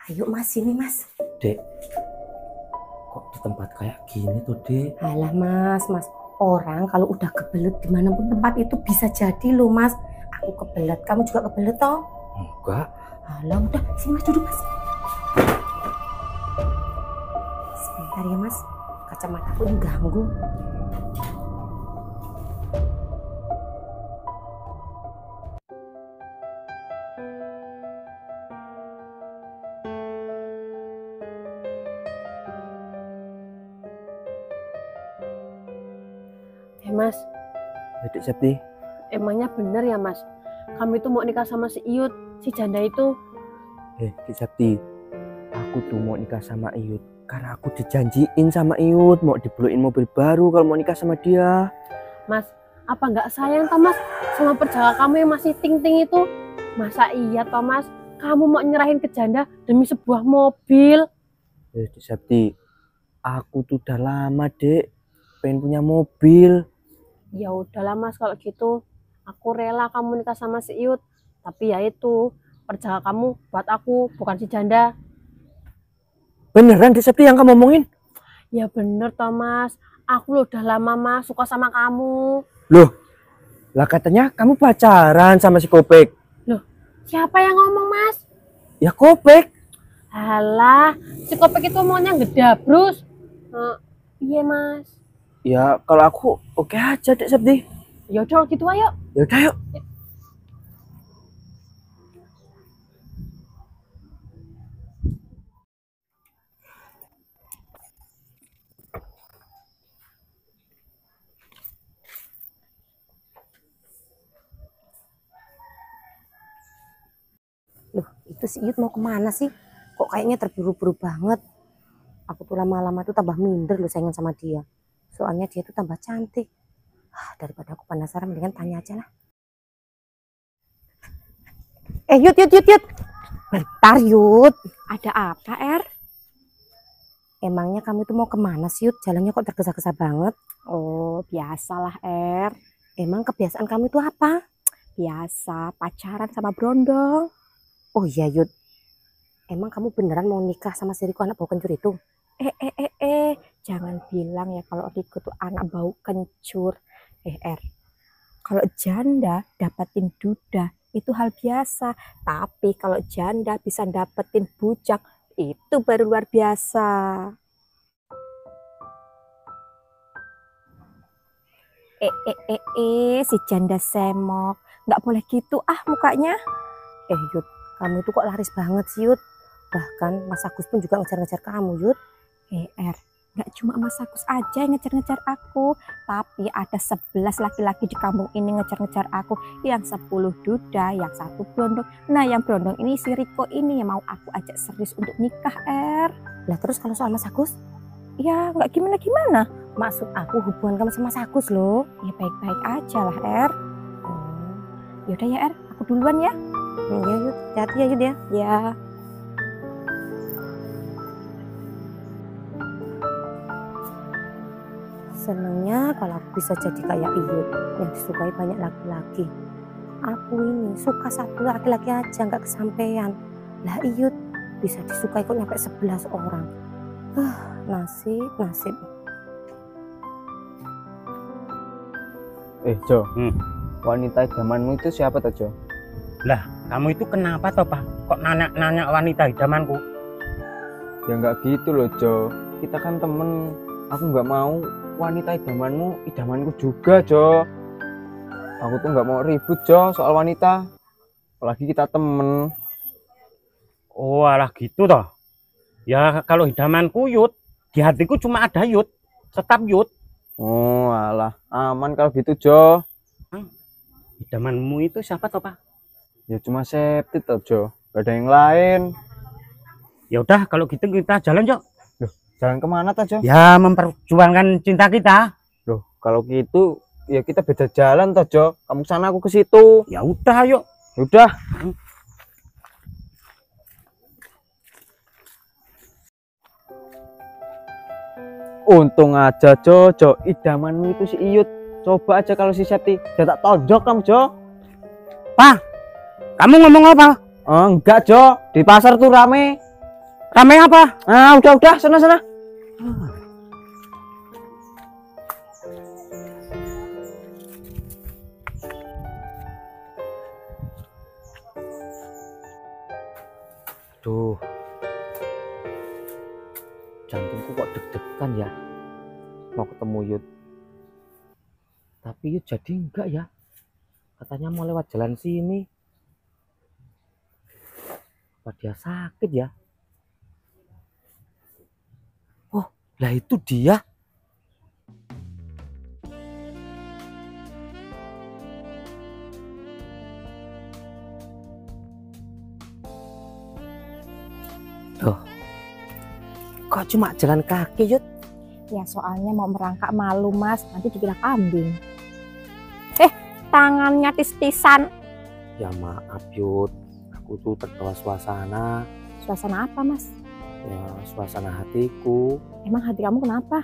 Ayo mas, sini mas. Dek, kok di tempat kayak gini tuh dek? Alah mas, orang kalau udah kebelet dimanapun tempat itu bisa jadi loh mas. Aku kebelet, kamu juga kebelet toh? Enggak. Alah udah, sini mas duduk mas. Sebentar ya mas, kacamata aku yang ganggu. Mas, Dek Septi, emangnya bener ya mas? Kamu itu mau nikah sama si Iyut, si janda itu? Dek Septi, aku tuh mau nikah sama Iyut karena aku dijanjiin sama Iyut mau dibeliin mobil baru kalau mau nikah sama dia. Mas, apa nggak sayang toh mas sama perjaka kamu yang masih ting-ting itu? Masa iya toh mas, kamu mau nyerahin ke janda demi sebuah mobil? Dek Septi, aku tuh udah lama dek pengen punya mobil. Ya udahlah mas, kalau gitu aku rela kamu nikah sama si Iyut. Tapi ya itu, perjaka kamu buat aku, bukan si janda. Beneran Dek Septi yang kamu omongin? Ya bener toh mas, aku loh udah lama mas suka sama kamu. Loh, lah katanya kamu pacaran sama si Kopek. Loh, siapa yang ngomong mas? Ya Kopek. Alah, si Kopek itu maunya ngedabrus. Iya mas. Ya kalau aku oke aja Dek Septi. Ya udah gitu ayo. Ya udah yuk. Loh, itu si Iyut mau kemana sih? Kok kayaknya terburu-buru banget. Aku tuh lama-lama tuh tambah minder loh saingan sama dia. Soalnya dia tuh tambah cantik. Daripada aku penasaran, mendingan tanya aja lah. Yud. Bentar Yud. Ada apa Emangnya kamu tuh mau kemana sih Yud? Jalannya kok tergesa-gesa banget? Oh, biasalah Emang kebiasaan kamu itu apa? Biasa pacaran sama Brondong. Oh iya Yud. Emang kamu beneran mau nikah sama si Riko anak bau kencur itu? Jangan bilang ya kalau Riko tuh anak bau kencur. Kalau janda dapetin duda itu hal biasa. Tapi kalau janda bisa dapetin bujang, itu baru luar biasa. Si janda semok. Nggak boleh gitu mukanya. Yud, kamu itu kok laris banget sih Yud. Bahkan Mas Agus pun juga ngejar-ngejar kamu Yud. Nggak cuma Mas Agus aja yang ngejar-ngejar aku, tapi ada 11 laki-laki di kampung ini ngejar-ngejar aku. Yang 10 duda, yang 1 brondong. Nah yang brondong ini si Riko ini yang mau aku ajak serius untuk nikah Lah terus kalau soal Mas Agus? Ya nggak gimana-gimana. Maksud aku hubungan kamu sama Mas Agus loh. Ya baik-baik aja lah Yaudah ya aku duluan ya. Ya Yud, hati-hati ya Yud ya. Ya. Senengnya kalau aku bisa jadi kayak Iyut yang disukai banyak laki-laki. Aku ini suka satu laki-laki aja nggak kesampean. Lah Iyut bisa disukai kok nyampe 11 orang. Nasib. Jo, wanita idamanmu itu siapa toh Jo? Lah, kamu itu kenapa toh Pak? Kok nanya wanita idamanku? Ya nggak gitu loh Jo. Kita kan temen. Aku nggak mau wanita idamanku juga Jo. Aku tuh nggak mau ribut Jo soal wanita. Apalagi kita temen. Oh alah gitu toh. Ya kalau idamanku Yud, di hatiku cuma ada Yud, tetap Yud. Oh alah, aman kalau gitu Jo. Idamanmu itu siapa toh Pak? Ya cuma Septi toh Jo, gak ada yang lain. Ya udah kalau gitu kita jalan Jo. Loh, jalan kemana toh Jo? Ya memperjuangkan cinta kita. Loh kalau gitu ya kita beda jalan toh Jo. Kamu sana aku ke situ. Ya udah yuk. Udah. Untung aja Jo, idamanmu itu si Iyut. Coba aja kalau si Septi, udah tak tonjok kamu Jo. Pak, kamu ngomong apa? Enggak Jo, di pasar tuh rame. Rame apa? Ah, udah, sana. Aduh, jantungku kok deg-degan ya. Mau ketemu Yud. Tapi Yud jadi enggak ya? Katanya mau lewat jalan sini. Apa dia sakit ya? Oh, lah itu dia. Loh, kok cuma jalan kaki, Yud? Ya soalnya mau merangkak malu mas, nanti dikira kambing. Tangannya tis-tisan. Ya maaf, Yud. Aku tuh terbawa suasana. Suasana apa mas? Ya, suasana hatiku. Emang hati kamu kenapa?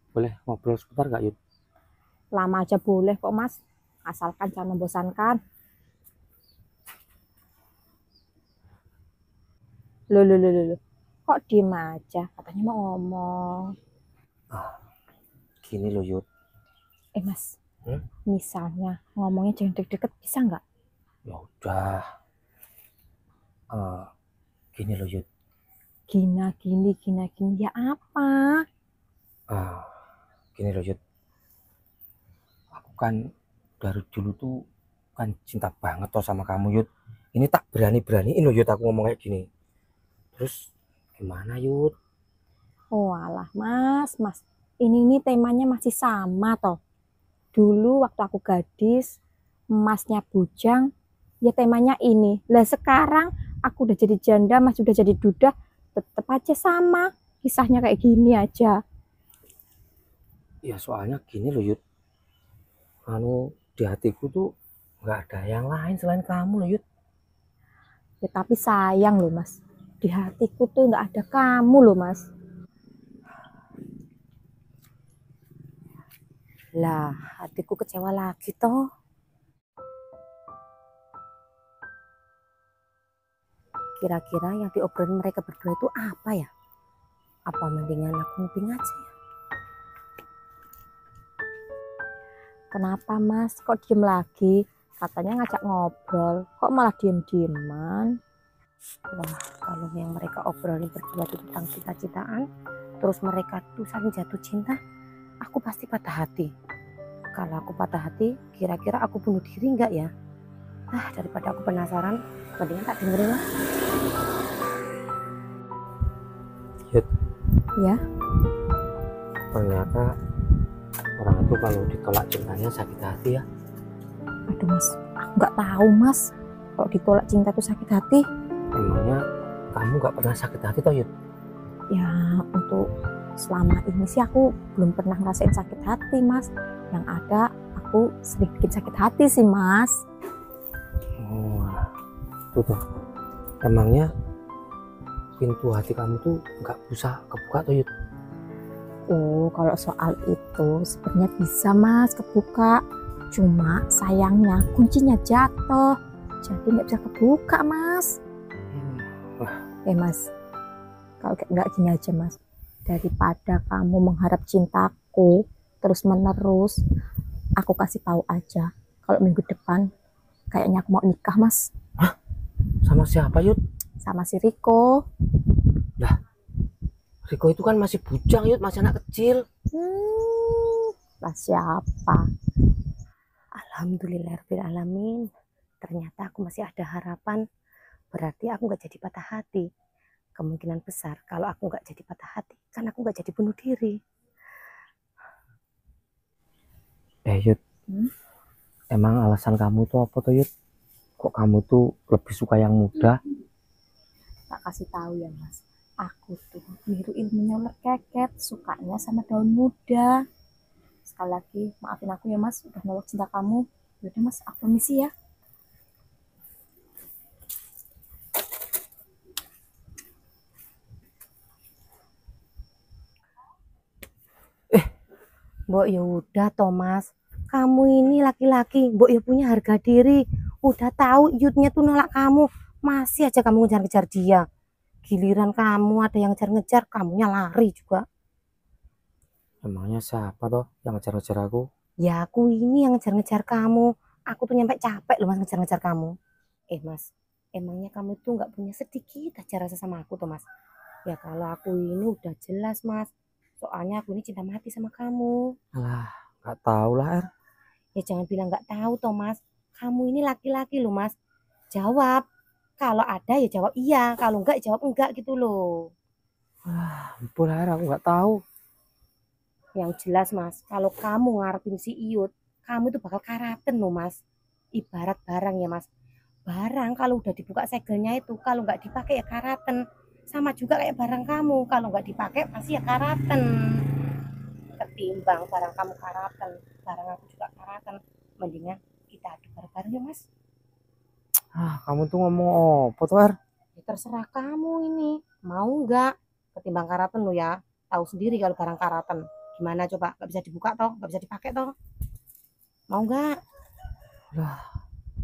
Boleh ngobrol sebentar gak, Yud? Lama aja boleh kok mas, asalkan jangan membosankan. Loh. Kok diem aja? Katanya mau ngomong. Gini loh, Yud. Mas, Hmm? misalnya ngomongnya jangan deket-deket, bisa nggak? Ya udah. Gini loh, Yud. Gini. Ya apa? Gini loh, Yud. Aku kan dari dulu tuh kan cinta banget toh sama kamu, Yud. Ini tak berani-beraniin loh, Yud, aku ngomong kayak gini. Terus gimana, Yud? Oh alah mas. Ini temanya masih sama toh. Dulu waktu aku gadis, masnya bujang, ya temanya ini. Lah sekarang aku udah jadi janda, mas udah jadi duda, tetep aja sama. Kisahnya kayak gini aja. Ya soalnya gini loh, Yud. Di hatiku tuh nggak ada yang lain selain kamu loh, Yud. Ya tapi sayang loh mas. Di hatiku tuh nggak ada kamu loh mas. Lah, hatiku kecewa lagi toh. Kira-kira yang diobrolin mereka berdua itu apa ya? Apa mendingan aku nguping aja ya? Kenapa mas? Kok diem lagi? Katanya ngajak ngobrol. Kok malah diem-dieman? Wah, kalau yang mereka obrolin berdua itu tentang cita-citaan, terus mereka tuh saling jatuh cinta, aku pasti patah hati. Kalau aku patah hati, kira-kira aku bunuh diri nggak ya? Daripada aku penasaran, mendingan tak dengerin lah. Yud. Ya. Ternyata orang itu kalau ditolak cintanya sakit hati ya. Aduh mas, aku nggak tahu mas. Kalau ditolak cinta itu sakit hati. Emangnya kamu nggak pernah sakit hati toh, Yud? Ya untuk selama ini sih aku belum pernah ngerasain sakit hati mas. Yang ada aku sering bikin sakit hati sih mas. Oh, tuh. Emangnya pintu hati kamu tuh nggak bisa kebuka toh, Yud? Oh kalau soal itu sebenarnya bisa mas kebuka. Cuma sayangnya kuncinya jatuh. Jadi nggak bisa kebuka mas. Mas, kalau nggak gini aja mas, daripada kamu mengharap cintaku terus menerus, aku kasih tahu aja kalau minggu depan kayaknya aku mau nikah mas. Hah? Sama siapa, Yud? Sama si Riko. Lah, Riko itu kan masih bujang, Yud, masih anak kecil. Lah siapa? Alhamdulillahirrahmanirrahim. Ternyata aku masih ada harapan. Berarti aku nggak jadi patah hati. Kemungkinan besar kalau aku nggak jadi patah hati, kan aku nggak jadi bunuh diri. Yud, emang alasan kamu tuh apa tuh, Yud? Kok kamu tuh lebih suka yang muda? Tak kasih tahu ya mas, aku tuh niru ilmunya ular keket, sukanya sama daun muda. Sekali lagi maafin aku ya mas, udah nolak cinta kamu. Yaudah mas, aku permisi ya. Mbok ya udah Thomas, kamu ini laki-laki, Mbok ya punya harga diri. Udah tahu Yudnya tuh nolak kamu, masih aja kamu ngejar-ngejar dia. Giliran kamu ada yang ngejar-ngejar, kamunya lari juga. Emangnya siapa toh yang ngejar-ngejar aku? Ya aku ini yang ngejar-ngejar kamu. Aku tuh nyampe capek loh mas ngejar-ngejar kamu. Mas, emangnya kamu tuh nggak punya sedikit aja rasa sama aku tuh mas? Ya kalau aku ini udah jelas mas. Soalnya aku ini cinta mati sama kamu. Alah, nggak tahu lah Er. Ya jangan bilang nggak tahu toh mas. Kamu ini laki-laki loh mas. Jawab. Kalau ada ya jawab iya. Kalau enggak jawab enggak gitu loh. Ampun Er, aku nggak tahu. Yang jelas mas, kalau kamu ngarepin si Iyut, kamu itu bakal karaten loh mas. Ibarat barang ya mas. Barang kalau udah dibuka segelnya itu, kalau nggak dipakai ya karaten. Sama juga kayak barang kamu, kalau nggak dipakai pasti ya karaten. Ketimbang barang kamu karaten, barang aku juga karaten. Mendingan kita adu bareng-bareng ya mas. Kamu tuh ngomong apa tuh Er? Ya terserah kamu ini, mau nggak? Ketimbang karaten lo ya, tahu sendiri kalau barang karaten. Gimana coba, nggak bisa dibuka toh, nggak bisa dipakai toh. Mau nggak?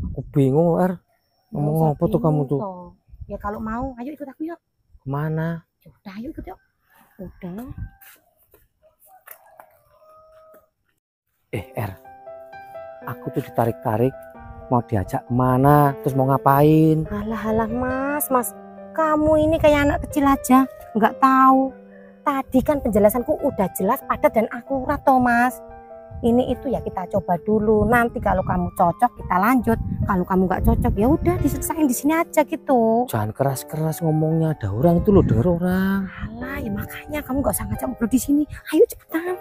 Aku bingung Er. Ngomong apa tuh kamu tuh? Ya kalau mau, ayo ikut aku yuk. Kemana? Ya udah, ayo ikut yuk. Udah. Er, aku tuh ditarik-tarik mau diajak kemana, terus mau ngapain? Halah mas, kamu ini kayak anak kecil aja, nggak tahu. Tadi kan penjelasanku udah jelas, padat dan akurat toh mas. Ini itu ya kita coba dulu. Nanti kalau kamu cocok kita lanjut. Kalau kamu nggak cocok ya udah diselesain di sini aja gitu. Jangan keras-keras ngomongnya, ada orang itu loh, denger orang. Alah ya makanya kamu nggak usah ngajak ngobrol di sini. Ayo cepetan.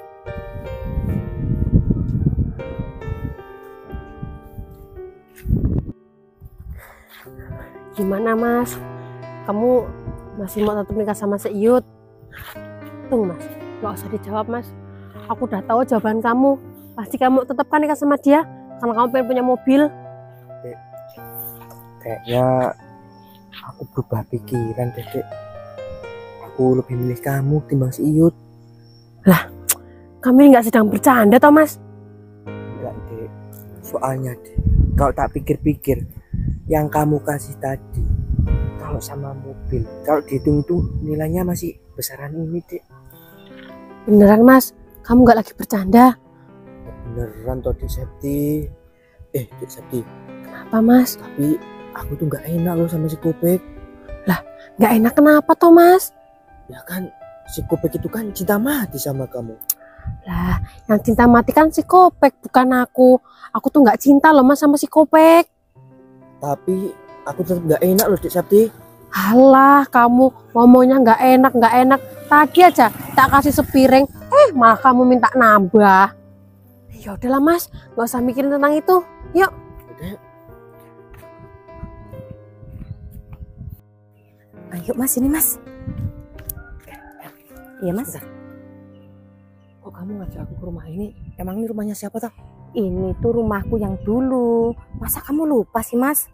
Gimana mas? Kamu masih mau tetap nikah sama si Iyut? Tunggu mas, gak usah dijawab mas. Aku udah tahu jawaban kamu. Pasti kamu tetap kan nikah sama dia karena kamu pengen punya mobil. Kayaknya aku berubah pikiran deh Dek. Aku lebih milih kamu timbang si Iyut. Lah, kamu ini gak sedang bercanda toh mas? Enggak Dek, soalnya Dek, kalau tak pikir-pikir, yang kamu kasih tadi kalau sama mobil, kalau dihitung itu nilainya masih besaran ini Dek. Beneran mas, kamu gak lagi bercanda? Beneran toh Dek Septi. Dek Septi, Kenapa mas? tapi aku tuh gak enak loh sama si Kopek. Lah, gak enak kenapa toh mas? Ya kan si Kopek itu kan cinta mati sama kamu. Lah, yang cinta mati kan si Kopek, bukan aku. Aku tuh gak cinta loh mas sama si Kopek. Tapi aku tetap gak enak loh Dek Septi. Halah, kamu ngomongnya nggak enak. Tadi aja tak kasih sepiring, malah kamu minta nambah. Ya udahlah mas, nggak usah mikirin tentang itu. Yuk. Udah. Ayo mas, ini mas. Iya mas. Kok kamu ngajak aku ke rumah ini? Emang ini rumahnya siapa toh? Ini tuh rumahku yang dulu. Masa kamu lupa sih mas?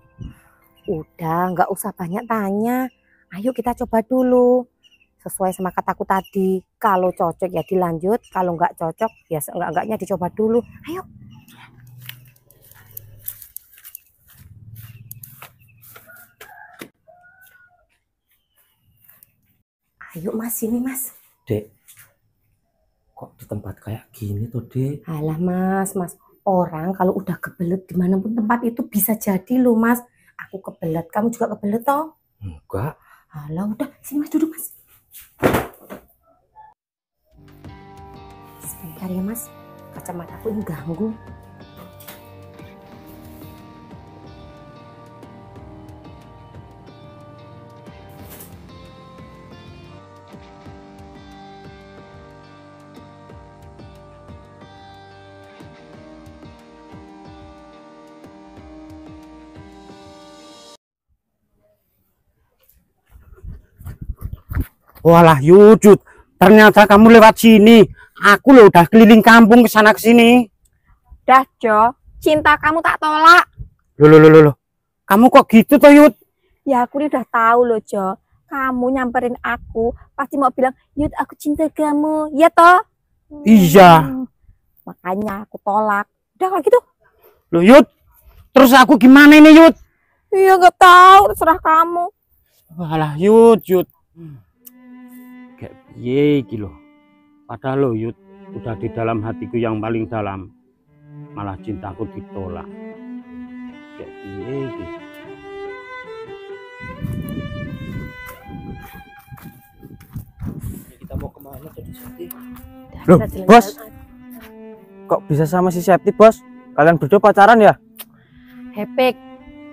Udah, nggak usah banyak tanya. Ayo kita coba dulu. Sesuai sama kataku tadi. Kalau cocok ya dilanjut. Kalau nggak cocok ya enggak-enggaknya dicoba dulu. Ayo. Ayo mas, sini mas. Dek, kok di tempat kayak gini tuh Dek? Alah mas. Orang kalau udah kebelet dimanapun tempat itu bisa jadi loh mas. Aku kebelet, kamu juga kebelet toh? Enggak. Alah udah, sini mas duduk mas. Sebentar ya mas, kacamataku ini ganggu. Walah Yujud, ternyata kamu lewat sini. Aku loh udah keliling kampung ke sana ke sini. Dah Jo, cinta kamu tak tolak. Loh. Kamu kok gitu toh Yud? Ya aku ini udah tahu loh Jo. Kamu nyamperin aku pasti mau bilang, Yud aku cinta kamu, ya toh? Iya. Makanya aku tolak. Udah kalau gitu. Loh Yud, terus aku gimana ini Yud? Iya nggak tahu, terserah kamu. Walah Yud. Kayak piye iki lho. Padahal lo Yud udah di dalam hatiku yang paling dalam, malah cintaku ditolak. Kayak piye iki. Kita mau kemana tadi Septi? Loh, Bos. Kok bisa sama si Septi, Bos? Kalian berdua pacaran ya? Hepek,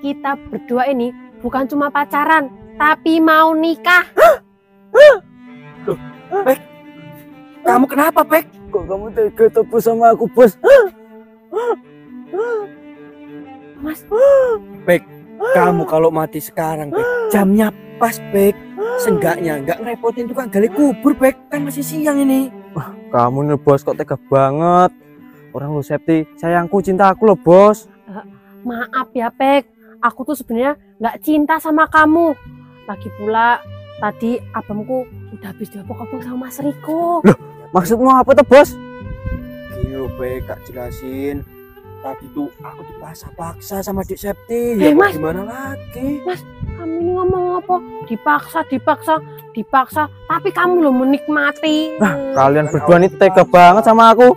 kita berdua ini bukan cuma pacaran, tapi mau nikah. Kamu kenapa, Pek? Kok kamu tega tepus sama aku, Bos? Mas, Pek, kamu kalau mati sekarang, Pek, jamnya pas, Pek. Seenggaknya nggak ngerepotin tukang gali kubur, Pek. Kan masih siang ini. Kamu nih, Bos, kok tega banget. Orang lo Septi, sayangku, cinta aku loh, Bos. maaf ya Pek, aku tuh sebenarnya nggak cinta sama kamu. Lagi pula tadi abangku udah habis diopok-opok sama Mas Riko. Maksudmu apa tuh, Bos? Gini loh, Pek, Kak jelasin. Tadi tuh aku dipaksa-paksa sama Dik Septi. Mas. Gimana lagi? Kamu ini ngomong apa? Dipaksa, tapi kamu loh menikmati. Kalian berdua nih tega banget sama aku.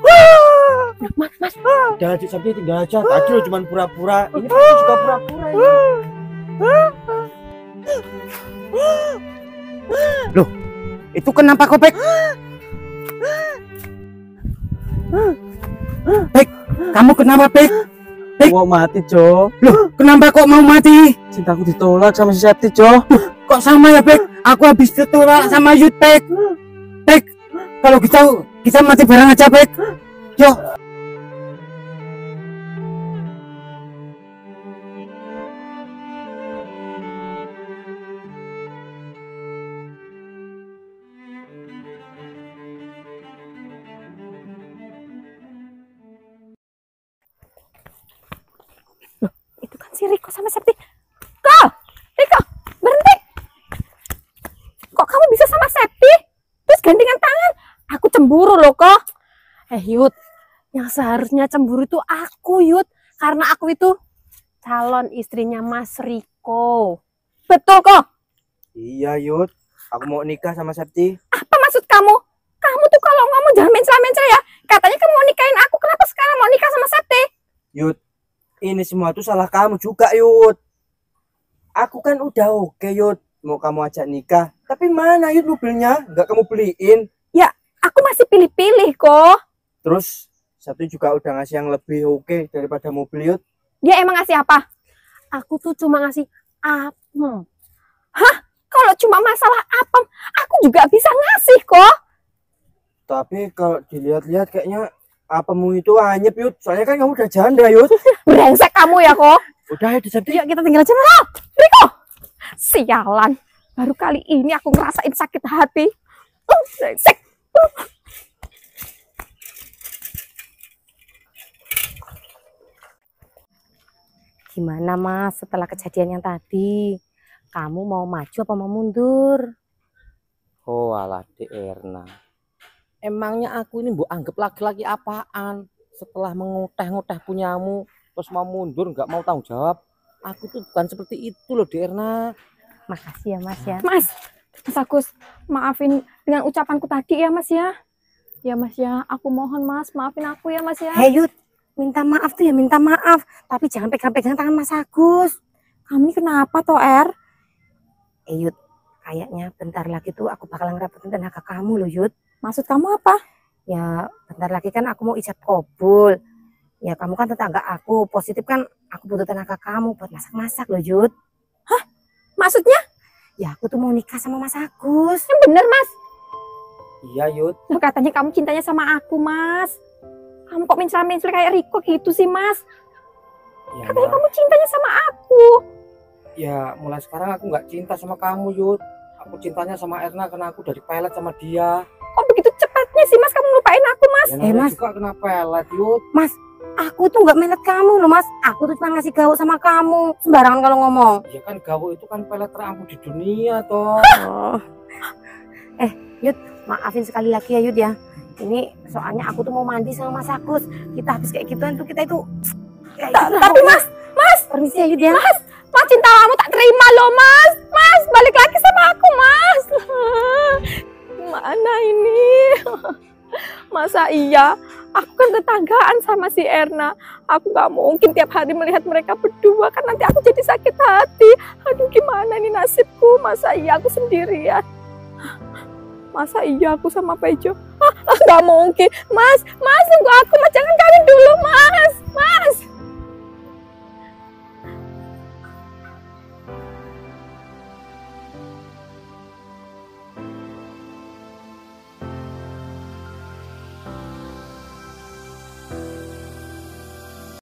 Mas, Jangan Dik Septi tinggal aja. Tadi lo cuma pura-pura. Ini pasti juga pura-pura ini. Itu kenapa kok, Pek? Pek, kamu kenapa, Pek? Mau mati, Jo. Loh, kenapa kok mau mati? Cintaku ditolak sama si Septi, Jo. Kok sama ya, Pek? Aku habis ditolak sama Yud, Pek. Pek, kalau kita mati bareng aja, Pek. Yuk. Itu kan si Riko sama Septi. Riko, berhenti. Kok kamu bisa sama Septi? Terus gandengan tangan. Aku cemburu loh kok. Yud, yang seharusnya cemburu itu aku Yud, karena aku itu calon istrinya Mas Riko. Betul kok. Iya, Yud. Aku mau nikah sama Septi. Apa maksud kamu? Kamu tuh kalau ngomong jangan mencela-mencela ya. Katanya kamu mau nikahin aku. Kenapa sekarang mau nikah sama Septi? Yud, ini semua tuh salah kamu juga, Yud. Aku kan udah oke, Yud. Mau kamu ajak nikah. Tapi mana, Yud, mobilnya? Nggak kamu beliin. Aku masih pilih-pilih kok. Terus, Septi juga udah ngasih yang lebih oke daripada mobil, Yud. Dia emang ngasih apa? Aku tuh cuma ngasih apem. Kalau cuma masalah apem, aku juga bisa ngasih kok. Tapi kalau dilihat-lihat kayaknya apemu itu anyep, Yud. Soalnya kan kamu udah janda, Yud. Brengsek kamu ya kok. Udah, ya, Septi. Yuk kita tinggal aja. Riko, sialan. Baru kali ini aku ngerasain sakit hati. Brengsek. Gimana Mas setelah kejadian yang tadi? Kamu mau maju apa mau mundur? Oh alah Dek Erna. Emangnya aku ini mbok anggap laki-laki apaan? Setelah menguteh-nguteh punyamu terus mau mundur nggak mau tanggung jawab. Aku tuh bukan seperti itu loh Dek Erna. Makasih ya Mas ya. Mas Agus, maafin dengan ucapanku tadi ya Mas ya. Ya Mas ya, aku mohon Mas, maafin aku ya Mas ya. Hei Yud, minta maaf tuh ya minta maaf. Tapi jangan pegang-pegang tangan Mas Agus. Kamu ini kenapa toh Er? Yud, kayaknya bentar lagi tuh aku bakalan ngerepotin tenaga kamu loh Yud. Maksud kamu apa? Ya bentar lagi kan aku mau ijab kabul. Ya kamu kan tetangga aku, positif kan aku butuh tenaga kamu buat masak-masak loh Yud. Maksudnya? Ya aku tuh mau nikah sama Mas Agus. Yang bener Mas. Iya, Yud. Loh, katanya kamu cintanya sama aku Mas. Kamu kok mencela-mencela kayak Riko gitu sih Mas? Ya, Katanya kamu cintanya sama aku. ya mulai sekarang aku nggak cinta sama kamu, Yud. Aku cintanya sama Erna karena aku dari pelet sama dia. Kok begitu cepatnya sih Mas kamu lupain aku Mas? Ya, Mas. juga kena pelet, Yud. Aku tuh nggak melet kamu loh Mas. Aku tuh cuma ngasih gaul sama kamu. Sembarangan kalau ngomong. Ya kan gawo itu kan pelet terampuh di dunia toh. Oh. Yud, maafin sekali lagi ya Yud ya. Ini soalnya aku tuh mau mandi sama Mas Agus. Kita habis kayak gituan tuh kita itu. Tapi Mas, Permisi ya Yud ya. Mas cinta kamu tak terima loh Mas. Mas balik lagi sama aku Mas. Masa iya? Aku kan tetanggaan sama si Erna. Aku gak mungkin tiap hari melihat mereka berdua, kan nanti aku jadi sakit hati. Aduh, gimana nih nasibku? Masa iya aku sendirian? Masa iya aku sama Pejo? Gak mungkin. Mas, tunggu aku, Mas, jangan kawin dulu, Mas.